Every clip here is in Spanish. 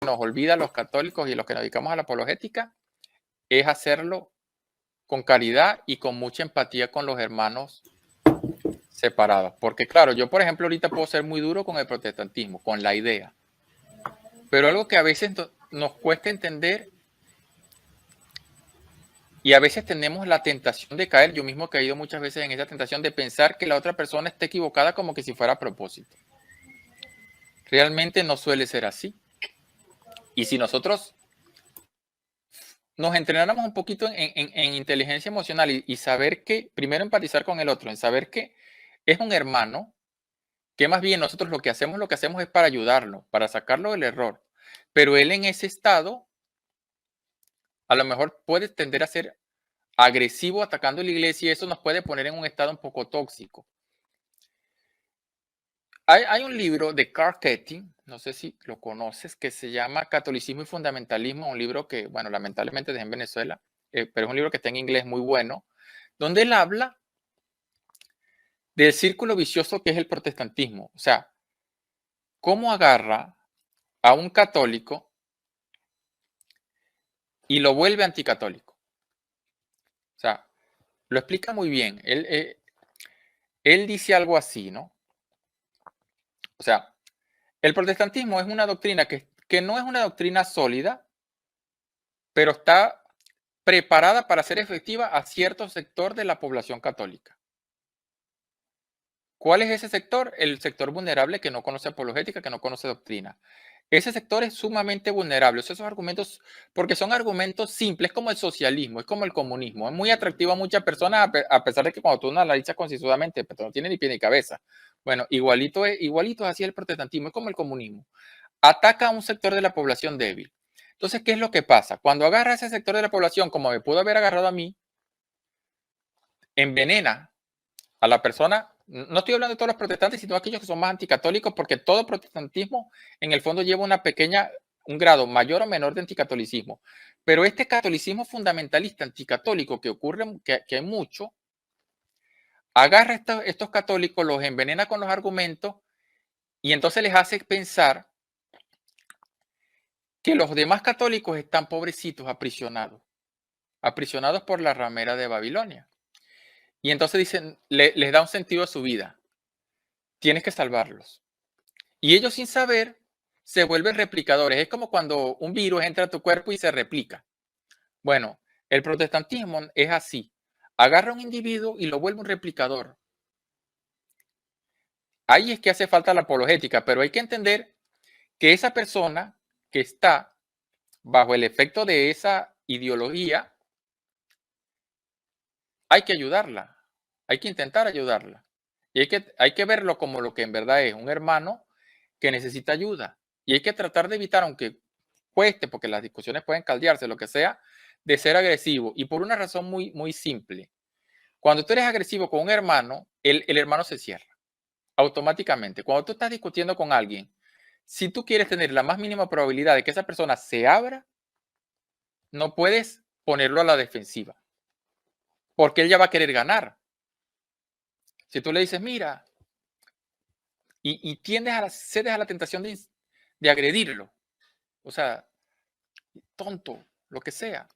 nos olvida a los católicos y los que nos dedicamos a la apologética es hacerlo con caridad y con mucha empatía con los hermanos separados. Porque claro, yo por ejemplo ahorita puedo ser muy duro con el protestantismo, con la idea. Pero algo que a veces nos cuesta entender y a veces tenemos la tentación de caer, yo mismo he caído muchas veces en esa tentación de pensar que la otra persona está equivocada como que si fuera a propósito. Realmente no suele ser así. Y si nosotros nos entrenáramos un poquito en inteligencia emocional y saber que, primero empatizar con el otro, en saber que es un hermano, que más bien nosotros lo que hacemos es para ayudarlo, para sacarlo del error. Pero él en ese estado, a lo mejor puede tender a ser agresivo atacando la iglesia y eso nos puede poner en un estado un poco tóxico. Hay un libro de Carl Keating, no sé si lo conoces, que se llama Catolicismo y Fundamentalismo, un libro que, bueno, lamentablemente dejé en Venezuela, pero es un libro que está en inglés muy bueno, donde él habla del círculo vicioso que es el protestantismo. O sea, cómo agarra a un católico y lo vuelve anticatólico. O sea, lo explica muy bien. Él dice algo así, ¿no? O sea, el protestantismo es una doctrina que no es una doctrina sólida, pero está preparada para ser efectiva a cierto sector de la población católica. ¿Cuál es ese sector? El sector vulnerable que no conoce apologética, que no conoce doctrina. Ese sector es sumamente vulnerable. Esos argumentos, porque son argumentos simples, como el socialismo, es como el comunismo. Es muy atractivo a muchas personas, a pesar de que cuando tú analizas concienzudamente, pero no tiene ni pie ni cabeza. Bueno, igualito es así el protestantismo, es como el comunismo. Ataca a un sector de la población débil. Entonces, ¿qué es lo que pasa? Cuando agarra a ese sector de la población, como me pudo haber agarrado a mí, envenena a la persona. No estoy hablando de todos los protestantes, sino de aquellos que son más anticatólicos, porque todo protestantismo en el fondo lleva un grado mayor o menor de anticatolicismo. Pero este catolicismo fundamentalista anticatólico que ocurre, que hay mucho, agarra estos católicos, los envenena con los argumentos y entonces les hace pensar que los demás católicos están pobrecitos, aprisionados por la ramera de Babilonia. Y entonces dicen, les da un sentido a su vida. Tienes que salvarlos. Y ellos sin saber se vuelven replicadores. Es como cuando un virus entra a tu cuerpo y se replica. Bueno, el protestantismo es así. Agarra a un individuo y lo vuelve un replicador. Ahí es que hace falta la apologética, pero hay que entender que esa persona que está bajo el efecto de esa ideología, hay que ayudarla, hay que intentar ayudarla. Y hay que verlo como lo que en verdad es, un hermano que necesita ayuda. Y hay que tratar de evitar, aunque cueste, porque las discusiones pueden caldearse, lo que sea, de ser agresivo. Y por una razón muy, muy simple. Cuando tú eres agresivo con un hermano, el hermano se cierra automáticamente. Cuando tú estás discutiendo con alguien, si tú quieres tener la más mínima probabilidad de que esa persona se abra, no puedes ponerlo a la defensiva, porque él ya va a querer ganar. Si tú le dices, mira, y cedes a la tentación de agredirlo, o sea, tonto, lo que sea,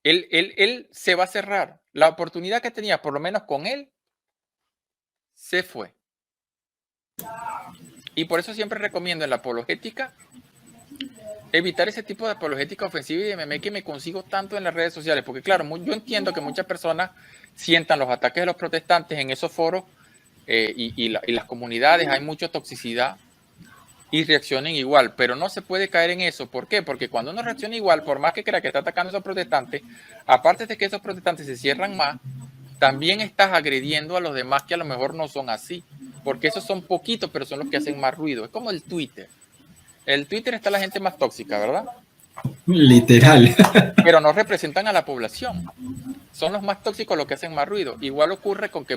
él se va a cerrar. La oportunidad que tenía, por lo menos con él, se fue. Y por eso siempre recomiendo en la apologética evitar ese tipo de apologética ofensiva y de meme que me consigo tanto en las redes sociales, porque claro, yo entiendo que muchas personas sientan los ataques de los protestantes en esos foros y las comunidades, hay mucha toxicidad y reaccionen igual, pero no se puede caer en eso. ¿Por qué? Porque cuando uno reacciona igual, por más que crea que está atacando a esos protestantes, aparte de que esos protestantes se cierran más, también estás agrediendo a los demás que a lo mejor no son así, porque esos son poquitos, pero son los que hacen más ruido. Es como el Twitter. El Twitter está la gente más tóxica, ¿verdad? Literal. Pero no representan a la población. Son los más tóxicos los que hacen más ruido. Igual ocurre con que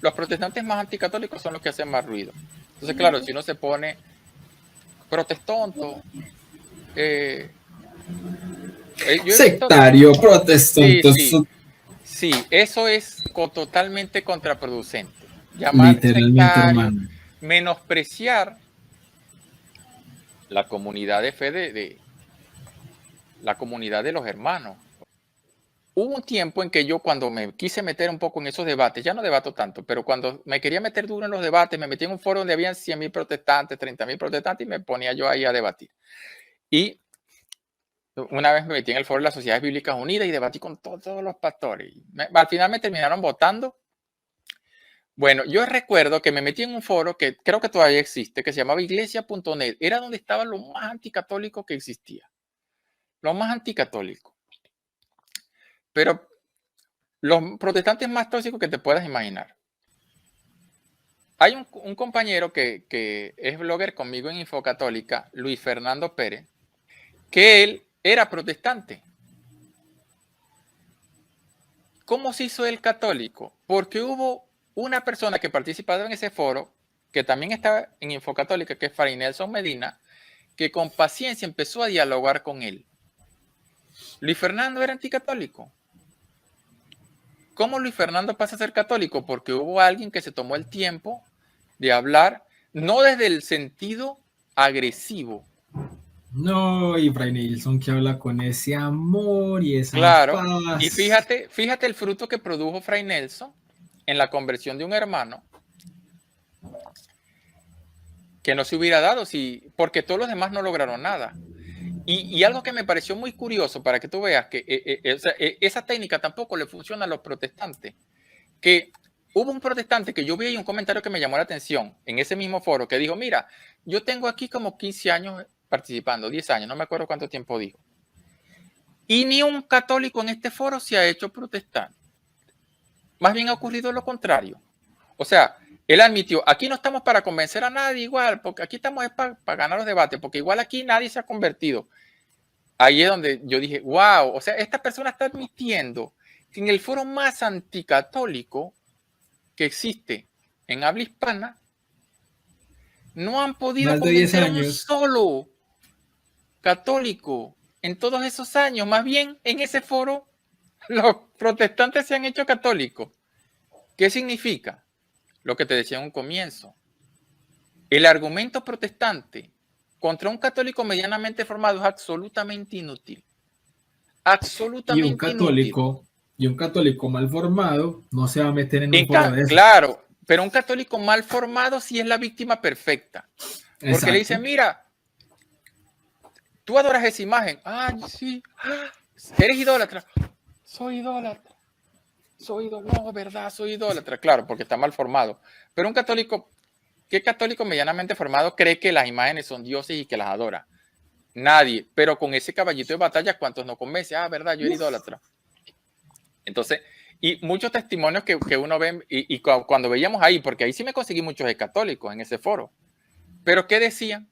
los protestantes más anticatólicos son los que hacen más ruido. Entonces, claro, si uno se pone protestonto, sectario, protestante. Sí, eso es totalmente contraproducente. Llamar Literalmente, sectario, hermano. menospreciar la comunidad de fe la comunidad de los hermanos. Hubo un tiempo en que yo, cuando me quise meter un poco en esos debates, ya no debato tanto, pero cuando me quería meter duro en los debates, me metí en un foro donde habían 100.000 protestantes, 30.000 protestantes, y me ponía yo ahí a debatir. Y una vez me metí en el foro de las Sociedades Bíblicas Unidas y debatí con todos los pastores. Al final me terminaron votando. Bueno, yo recuerdo que me metí en un foro que creo que todavía existe, que se llamaba iglesia.net. Era donde estaba lo más anticatólico que existía. Lo más anticatólico. Pero los protestantes más tóxicos que te puedas imaginar. Hay un compañero que es blogger conmigo en Infocatólica, Luis Fernando Pérez, que él era protestante. ¿Cómo se hizo él católico? Porque hubo una persona que participaba en ese foro, que también estaba en Infocatólica, que es Fray Nelson Medina, que con paciencia empezó a dialogar con él. Luis Fernando era anticatólico. ¿Cómo Luis Fernando pasa a ser católico? Porque hubo alguien que se tomó el tiempo de hablar, no desde el sentido agresivo. No, y Fray Nelson que habla con ese amor y esa paz. Y fíjate el fruto que produjo Fray Nelson en la conversión de un hermano, que no se hubiera dado porque todos los demás no lograron nada. Y algo que me pareció muy curioso, para que tú veas que esa técnica tampoco le funciona a los protestantes, que hubo un protestante que yo vi ahí un comentario que me llamó la atención en ese mismo foro, que dijo, mira, yo tengo aquí como 15 años participando, 10 años, no me acuerdo cuánto tiempo dijo. Y ni un católico en este foro se ha hecho protestante. Más bien ha ocurrido lo contrario. O sea, él admitió, aquí no estamos para convencer a nadie igual, porque aquí estamos para ganar los debates, porque igual aquí nadie se ha convertido. Ahí es donde yo dije, wow, o sea, esta persona está admitiendo que en el foro más anticatólico que existe en habla hispana, no han podido convencer a un solo católico en todos esos años. Más bien, en ese foro, los protestantes se han hecho católicos. ¿Qué significa? Lo que te decía en un comienzo. El argumento protestante contra un católico medianamente formado es absolutamente inútil. Absolutamente inútil. Y un católico mal formado no se va a meter en un foro de eso. Claro, pero un católico mal formado sí es la víctima perfecta. Porque Exacto. Le dicen, mira, tú adoras esa imagen. Ay, sí. Eres idólatra. Soy idólatra. No, verdad, soy idólatra. Claro, porque está mal formado. Pero un católico, ¿qué católico medianamente formado cree que las imágenes son dioses y que las adora? Nadie. Pero con ese caballito de batalla, ¿cuántos no convence? Ah, verdad, yo era idólatra. Entonces, y muchos testimonios que uno ve, y cuando veíamos ahí, porque ahí sí me conseguí muchos católicos en ese foro. Pero ¿qué decían?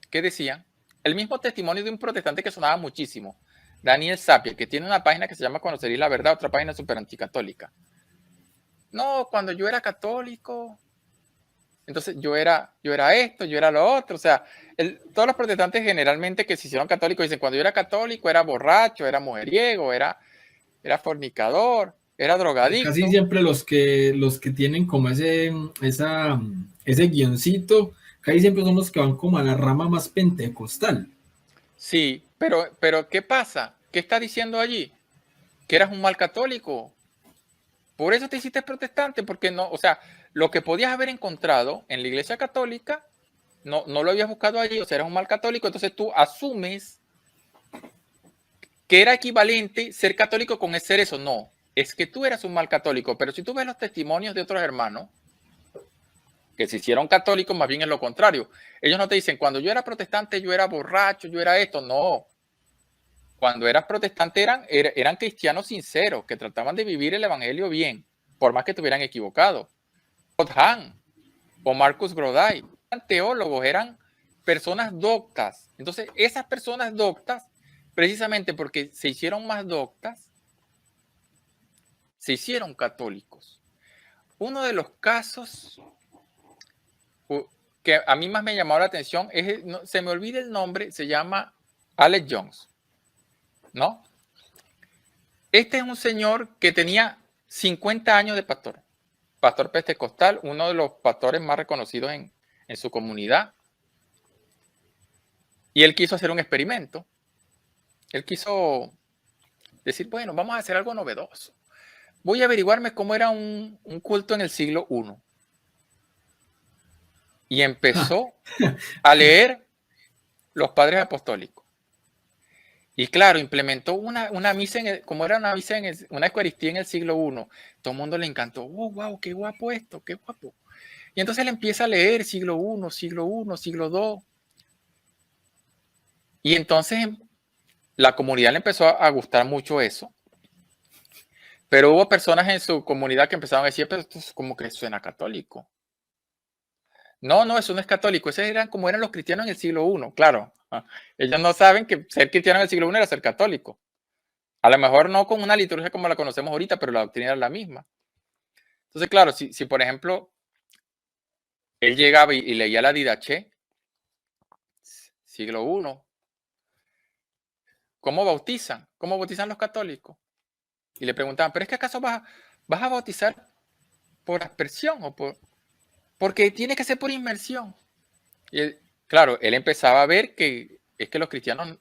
¿Qué decían? El mismo testimonio de un protestante que sonaba muchísimo, Daniel Sapia, que tiene una página que se llama Conoceréis la Verdad, otra página súper anticatólica. No, cuando yo era católico, entonces yo era esto, yo era lo otro. O sea, todos los protestantes generalmente que se hicieron católicos dicen, cuando yo era católico era borracho, era mujeriego, era fornicador, era drogadicto. Casi siempre los que tienen como ese guioncito, casi siempre son los que van como a la rama más pentecostal. Sí, pero ¿qué pasa? ¿Qué está diciendo allí? Que eras un mal católico. Por eso te hiciste protestante, porque no, o sea, lo que podías haber encontrado en la iglesia católica, no lo habías buscado allí, o sea, eras un mal católico, entonces tú asumes que era equivalente ser católico con ser eso. No, es que tú eras un mal católico, pero si tú ves los testimonios de otros hermanos que se hicieron católicos, más bien es lo contrario. Ellos no te dicen, cuando yo era protestante yo era borracho, yo era esto. No. Cuando eras protestante eran cristianos sinceros, que trataban de vivir el evangelio bien, por más que estuvieran equivocados. Todd Hahn o Marcus Grody eran teólogos, eran personas doctas. Entonces, esas personas doctas, precisamente porque se hicieron más doctas, se hicieron católicos. Uno de los casos que a mí más me llamó la atención es, se me olvida el nombre, se llama Alex Jones, ¿no? Este es un señor que tenía 50 años de pastor pentecostal, uno de los pastores más reconocidos en su comunidad. Y él quiso hacer un experimento. Él quiso decir, bueno, vamos a hacer algo novedoso. Voy a averiguarme cómo era un culto en el siglo I. Y empezó a leer los padres apostólicos. Y claro, implementó una misa, como era una misa, una Eucaristía en el siglo I. Todo el mundo le encantó. ¡Oh, wow! ¡Qué guapo esto! ¡Qué guapo! Y entonces él empieza a leer siglo I, siglo I, siglo II. Y entonces la comunidad le empezó a gustar mucho eso. Pero hubo personas en su comunidad que empezaron a decir, pero esto es como que suena católico. No, no, eso no es católico. Esos eran como eran los cristianos en el siglo I. Claro, ellos no saben que ser cristiano en el siglo I era ser católico. A lo mejor no con una liturgia como la conocemos ahorita, pero la doctrina era la misma. Entonces, claro, si por ejemplo, él llegaba y leía la Didache, siglo I, ¿cómo bautizan? ¿Cómo bautizan los católicos? Y le preguntaban, ¿pero es que acaso vas a bautizar por aspersión o porque tiene que ser por inmersión? Y él, claro, él empezaba a ver que es que los cristianos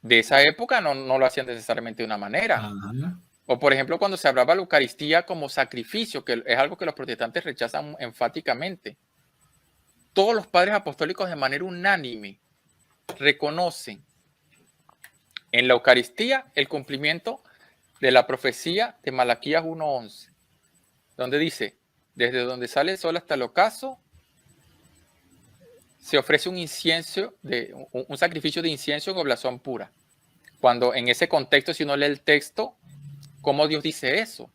de esa época no lo hacían necesariamente de una manera. Ajá. O por ejemplo, cuando se hablaba de la Eucaristía como sacrificio, que es algo que los protestantes rechazan enfáticamente. Todos los padres apostólicos de manera unánime reconocen en la Eucaristía el cumplimiento de la profecía de Malaquías 1:11, donde dice, desde donde sale el sol hasta el ocaso, se ofrece un sacrificio de incienso en oblazón pura. Cuando en ese contexto, si uno lee el texto, ¿cómo Dios dice eso?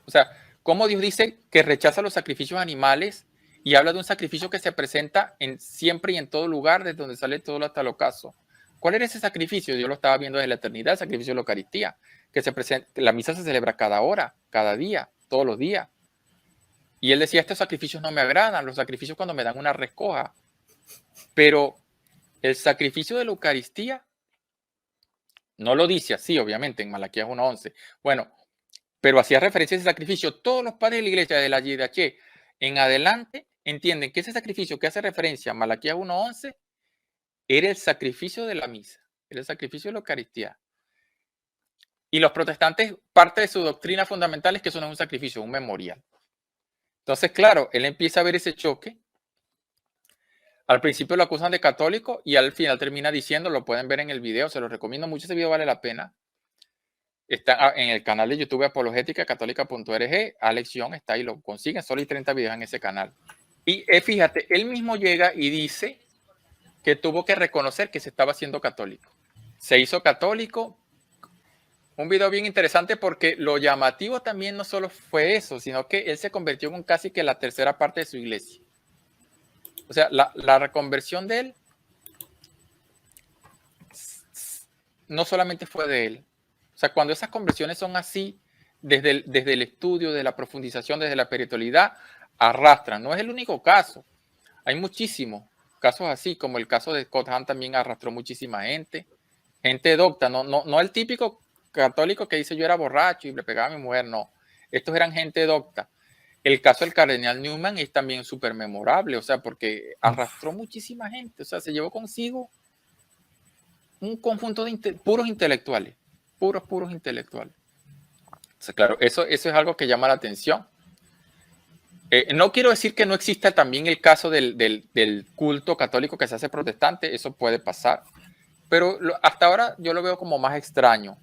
O sea, ¿cómo Dios dice que rechaza los sacrificios animales y habla de un sacrificio que se presenta siempre y en todo lugar, desde donde sale todo hasta el ocaso? ¿Cuál era ese sacrificio? Dios lo estaba viendo desde la eternidad, el sacrificio de la Eucaristía, que la misa se celebra cada hora, cada día, todos los días. Y él decía, estos sacrificios no me agradan, los sacrificios cuando me dan una recoja. Pero el sacrificio de la Eucaristía no lo dice así, obviamente, en Malaquías 1:11. Bueno, pero hacía referencia a ese sacrificio. Todos los padres de la iglesia de la YDH en adelante entienden que ese sacrificio que hace referencia a Malaquías 1:11 era el sacrificio de la misa, era el sacrificio de la Eucaristía. Y los protestantes, parte de su doctrina fundamental es que eso no es un sacrificio, es un memorial. Entonces, claro, él empieza a ver ese choque. Al principio lo acusan de católico y al final termina diciendo, lo pueden ver en el video, se los recomiendo mucho, ese video vale la pena. Está en el canal de YouTube Apologética Católica.org, Alex Young está ahí, lo consiguen, solo hay 30 videos en ese canal. Y fíjate, él mismo llega y dice que tuvo que reconocer que se estaba haciendo católico. Se hizo católico. Un video bien interesante porque lo llamativo también no solo fue eso, sino que él se convirtió en casi que la tercera parte de su iglesia. O sea, la reconversión de él no solamente fue de él. O sea, cuando esas conversiones son así, desde el estudio, de la profundización, desde la espiritualidad, arrastran. No es el único caso. Hay muchísimos casos así, como el caso de Scott Hahn también arrastró muchísima gente. Gente docta, no el típico católico que dice yo era borracho y le pegaba a mi mujer, no. Estos eran gente docta. El caso del cardenal Newman es también súper memorable, o sea, porque arrastró muchísima gente, o sea, se llevó consigo un conjunto de puros intelectuales. O sea, claro, eso es algo que llama la atención. No quiero decir que no exista también el caso del culto católico que se hace protestante, eso puede pasar, pero hasta ahora yo lo veo como más extraño.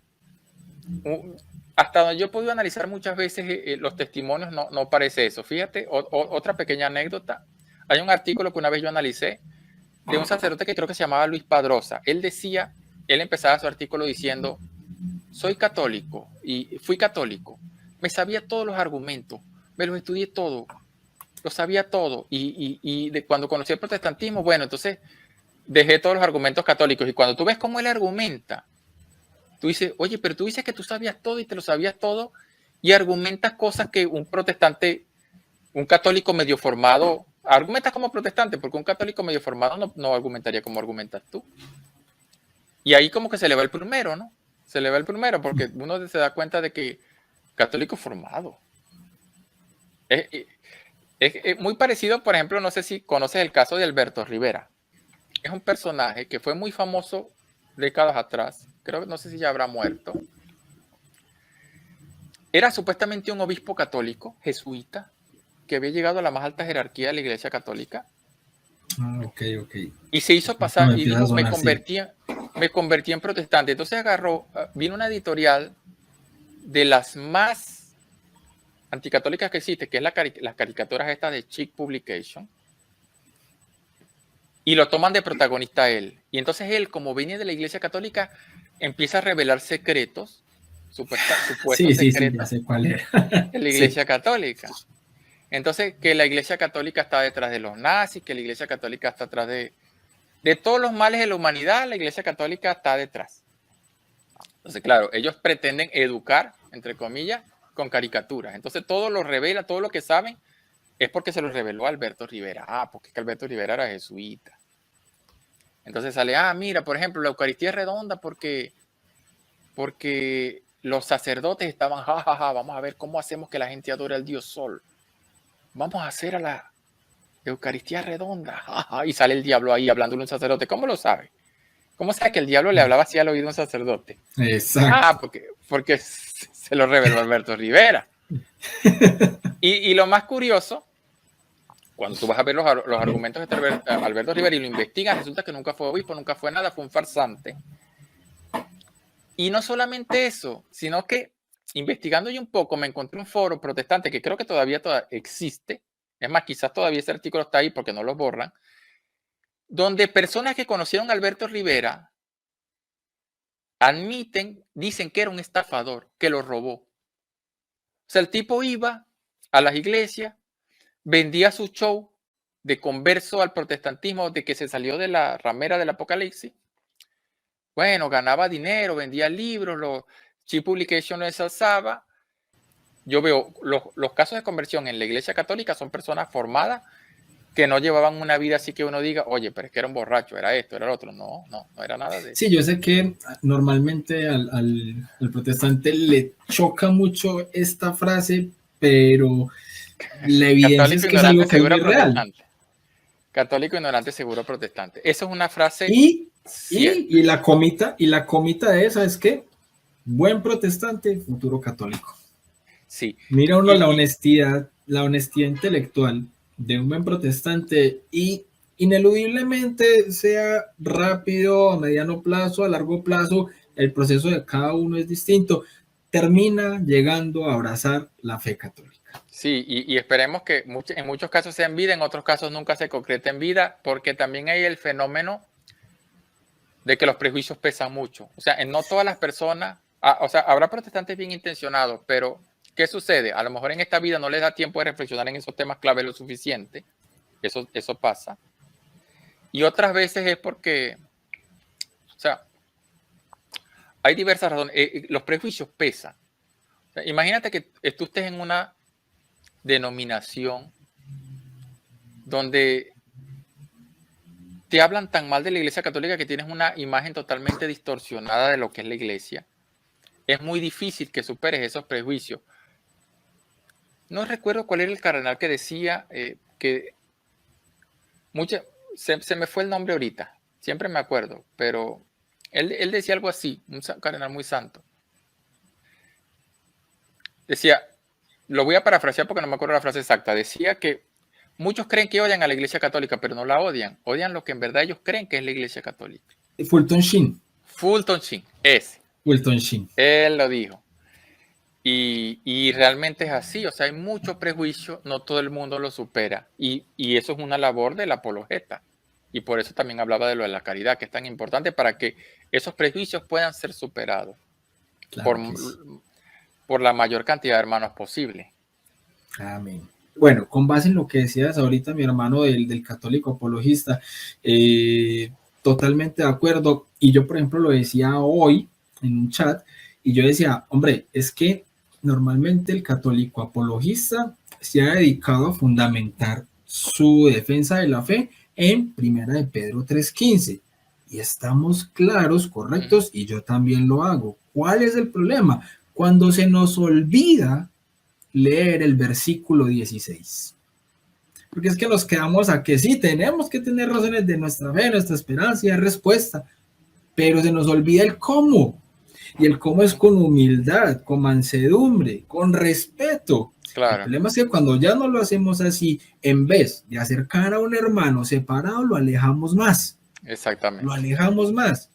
Hasta donde yo he podido analizar muchas veces los testimonios, no parece eso. Fíjate, otra pequeña anécdota. Hay un artículo que una vez yo analicé de un sacerdote que creo que se llamaba Luis Padrosa. Él empezaba su artículo diciendo, soy católico y fui católico. Me sabía todos los argumentos, me los estudié todo, lo sabía todo. Y cuando conocí el protestantismo, bueno, entonces dejé todos los argumentos católicos. Y cuando tú ves cómo él argumenta, tú dices, oye, pero tú dices que tú sabías todo y te lo sabías todo y argumentas cosas que un protestante, un católico medio formado, argumentas como protestante, porque un católico medio formado no argumentaría como argumentas tú. Y ahí como que se le va el primero, ¿no? Se le va el primero porque uno se da cuenta de que católico formado. Es muy parecido, por ejemplo, no sé si conoces el caso de Alberto Rivera. es un personaje que fue muy famoso décadas atrás, creo que no sé si ya habrá muerto. Era supuestamente un obispo católico, jesuita, que había llegado a la más alta jerarquía de la Iglesia Católica. Ok. Y se hizo No pasar me y empieza a dijo, sonar, sí. me convertí en protestante. Entonces vino una editorial de las más anticatólicas que existe, que es las caricaturas estas de Chick Publication, y lo toman de protagonista a él. Y entonces él, como viene de la Iglesia Católica, empieza a revelar secretos, supuestos Sí, ya secretos sé cuál era. de la Sí. Iglesia Católica. Entonces, que la Iglesia Católica está detrás de los nazis, que la Iglesia Católica está detrás de todos los males de la humanidad, la Iglesia Católica está detrás. Entonces, claro, ellos pretenden educar, entre comillas, con caricaturas. Entonces, todo lo revela, todo lo que saben, es porque se lo reveló Alberto Rivera. Ah, porque es que Alberto Rivera era jesuita. Entonces sale, mira, por ejemplo, la Eucaristía es redonda porque los sacerdotes estaban, jajaja, vamos a ver cómo hacemos que la gente adore al Dios Sol. Vamos a hacer a la Eucaristía redonda. Jaja, y sale el diablo ahí hablándole a un sacerdote. ¿Cómo lo sabe? ¿Cómo sabe que el diablo le hablaba así al oído a un sacerdote? Exacto. Porque se lo reveló Alberto Rivera. Y lo más curioso, cuando tú vas a ver los argumentos de Alberto Rivera y lo investigas, resulta que nunca fue obispo, nunca fue nada, fue un farsante. Y no solamente eso, sino que investigando yo un poco me encontré un foro protestante que creo que todavía existe. Es más, quizás todavía ese artículo está ahí porque no lo borran, donde personas que conocieron a Alberto Rivera dicen que era un estafador, que lo robó. O sea, el tipo iba a las iglesias, vendía su show de converso al protestantismo, de que se salió de la ramera del Apocalipsis. Bueno, ganaba dinero, vendía libros, Chick Publication lo ensalzaba. Yo veo los casos de conversión en la Iglesia Católica son personas formadas que no llevaban una vida así que uno diga, oye, pero es que era un borracho, era esto, era lo otro. No era nada de eso. Sí, yo sé que normalmente al protestante le choca mucho esta frase, pero la evidencia es Católico que es algo ignorante, que es seguro muy real. protestante. Católico ignorante, seguro protestante. Eso es una frase Y cierta. la comita de esa es que buen protestante, futuro católico. Sí. Mira uno la honestidad intelectual de un buen protestante y ineludiblemente, sea rápido, a mediano plazo, a largo plazo, el proceso de cada uno es distinto, termina llegando a abrazar la fe católica. Sí, y esperemos que en muchos casos sea en vida, en otros casos nunca se concrete en vida, porque también hay el fenómeno de que los prejuicios pesan mucho. O sea, en no todas las personas, o sea, habrá protestantes bien intencionados, pero ¿qué sucede? A lo mejor en esta vida no les da tiempo de reflexionar en esos temas clave lo suficiente. Eso pasa. Y otras veces es porque, o sea, hay diversas razones. Los prejuicios pesan. O sea, imagínate que tú estés en una denominación donde te hablan tan mal de la Iglesia Católica que tienes una imagen totalmente distorsionada de lo que es la Iglesia. Es muy difícil que superes esos prejuicios. No recuerdo cuál era el cardenal que decía que se me fue el nombre ahorita, siempre me acuerdo, pero él decía algo así, un cardenal muy santo. Decía, lo voy a parafrasear porque no me acuerdo la frase exacta, decía que muchos creen que odian a la Iglesia Católica, pero no la odian lo que en verdad ellos creen que es la Iglesia Católica. Fulton Sheen. Fulton Sheen, ese. Fulton Sheen. Él lo dijo. Y realmente es así, o sea, hay mucho prejuicio, no todo el mundo lo supera. Y eso es una labor del apologeta. Y por eso también hablaba de lo de la caridad, que es tan importante para que esos prejuicios puedan ser superados Claro por la mayor cantidad de hermanos posible. Amén. Bueno, con base en lo que decías ahorita, mi hermano del católico apologista, totalmente de acuerdo. Y yo, por ejemplo, lo decía hoy en un chat, y yo decía, hombre, es que normalmente el católico apologista se ha dedicado a fundamentar su defensa de la fe en Primera de Pedro 3:15. Y estamos claros, correctos, y yo también lo hago. ¿Cuál es el problema? Cuando se nos olvida leer el versículo 16. porque es que nos quedamos a que sí, tenemos que tener razones de nuestra fe, nuestra esperanza y de respuesta, pero se nos olvida el cómo. Y el cómo es con humildad, con mansedumbre, con respeto. El problema es que cuando ya no lo hacemos así, en vez de acercar a un hermano separado, lo alejamos más. Exactamente. Lo alejamos más.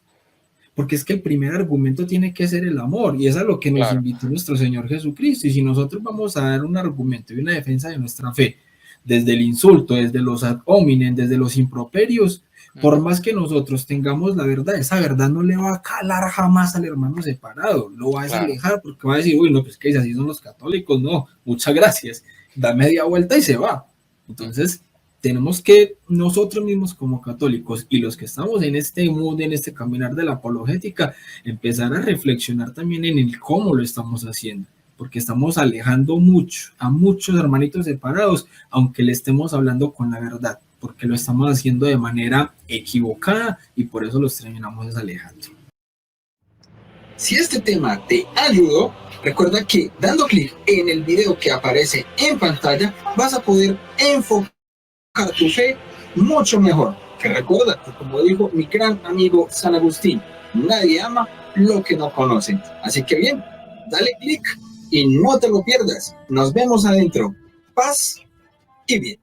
Porque es que el primer argumento tiene que ser el amor, y es a lo que nos invitó nuestro Señor Jesucristo. Y si nosotros vamos a dar un argumento y una defensa de nuestra fe, desde el insulto, desde los ad hominem, desde los improperios, por más que nosotros tengamos la verdad, esa verdad no le va a calar jamás al hermano separado, lo va a desalejar porque va a decir, uy, no, pues que así son los católicos, no, muchas gracias, da media vuelta y se va. Entonces, tenemos que nosotros mismos como católicos y los que estamos en este mundo, en este caminar de la apologética, empezar a reflexionar también en el cómo lo estamos haciendo, porque estamos alejando mucho a muchos hermanitos separados, aunque le estemos hablando con la verdad, porque lo estamos haciendo de manera equivocada y por eso los terminamos desalejando. Si este tema te ayudó, recuerda que dando clic en el video que aparece en pantalla vas a poder enfocar tu fe mucho mejor. Que recuerda que, como dijo mi gran amigo San Agustín, nadie ama lo que no conoce. Así que bien, dale clic y no te lo pierdas. Nos vemos adentro. Paz y bien.